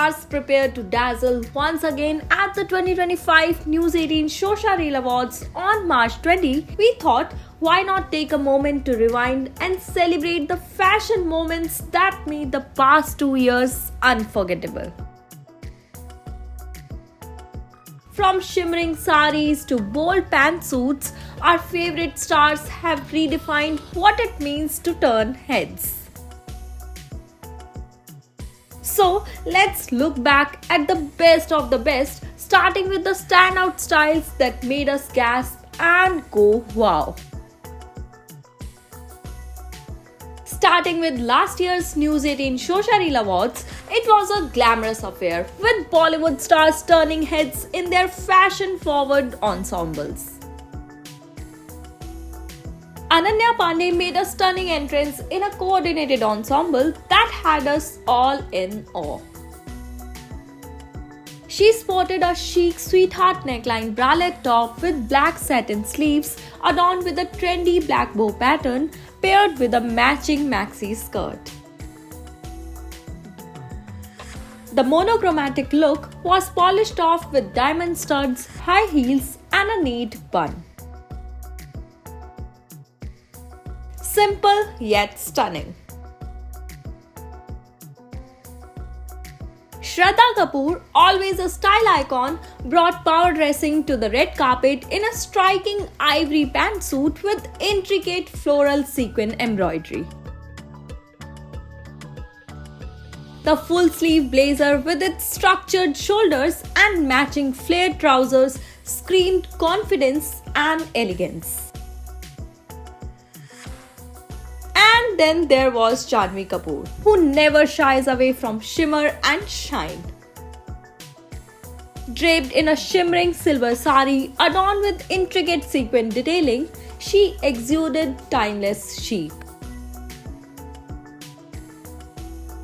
stars prepare to dazzle once again at the 2025 News 18 Shosha Reel Awards on March 20, we thought why not take a moment to rewind and celebrate the fashion moments that made the past 2 years unforgettable. From shimmering saris to bold pantsuits, our favorite stars have redefined what it means to turn heads. So, let's look back at the best of the best, starting with the standout styles that made us gasp and go wow. Starting with last year's News 18 Shosha Reel Awards, it was a glamorous affair with Bollywood stars turning heads in their fashion-forward ensembles. Ananya Pandey made a stunning entrance in a coordinated ensemble that had us all in awe. She sported a chic sweetheart neckline bralette top with black satin sleeves adorned with a trendy black bow pattern paired with a matching maxi skirt. The monochromatic look was polished off with diamond studs, high heels, and a neat bun. Simple yet stunning. Shraddha Kapoor, always a style icon, brought power dressing to the red carpet in a striking ivory pantsuit with intricate floral sequin embroidery. The full-sleeve blazer with its structured shoulders and matching flared trousers screamed confidence and elegance. And then there was Janhvi Kapoor, who never shies away from shimmer and shine. Draped in a shimmering silver sari adorned with intricate sequin detailing, she exuded timeless chic.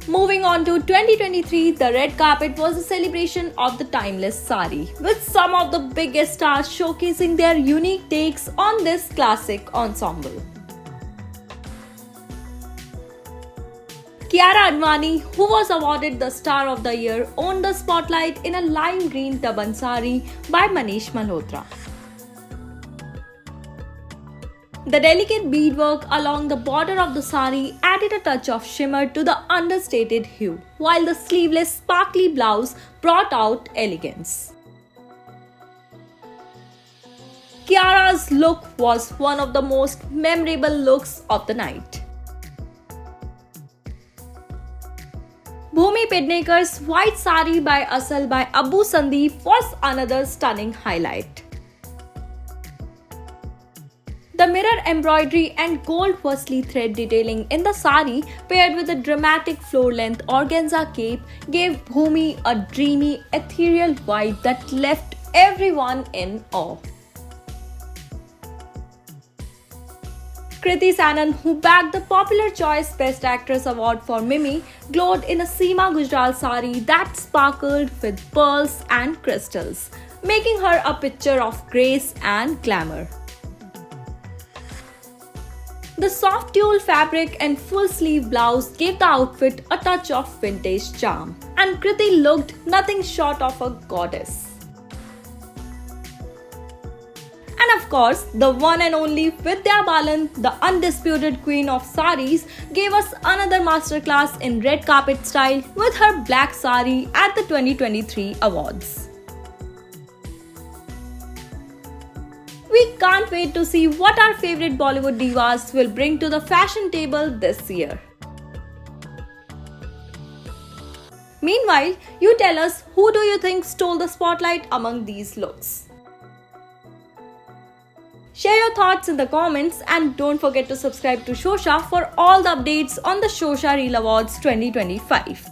Moving on to 2023, the red carpet was a celebration of the timeless sari, with some of the biggest stars showcasing their unique takes on this classic ensemble. Kiara Advani, who was awarded the Star of the Year, owned the spotlight in a lime green turban sari by Manish Malhotra. The delicate beadwork along the border of the sari added a touch of shimmer to the understated hue, while the sleeveless sparkly blouse brought out elegance. Kiara's look was one of the most memorable looks of the night. Bhumi Pednekar's white sari by Asal by Abu Sandeep was another stunning highlight. The mirror embroidery and gold worsely thread detailing in the sari paired with a dramatic floor-length organza cape gave Bhumi a dreamy, ethereal vibe that left everyone in awe. Kriti Sanon, who bagged the Popular Choice Best Actress Award for Mimi, glowed in a Seema Gujral sari that sparkled with pearls and crystals, making her a picture of grace and glamour. The soft tulle fabric and full-sleeve blouse gave the outfit a touch of vintage charm, and Kriti looked nothing short of a goddess. And of course, the one and only Vidya Balan, the undisputed queen of saris, gave us another masterclass in red carpet style with her black sari at the 2023 awards. We can't wait to see what our favorite Bollywood divas will bring to the fashion table this year. Meanwhile, you tell us, who do you think stole the spotlight among these looks? Share your thoughts in the comments and don't forget to subscribe to Shosha for all the updates on the Shosha Reel Awards 2025.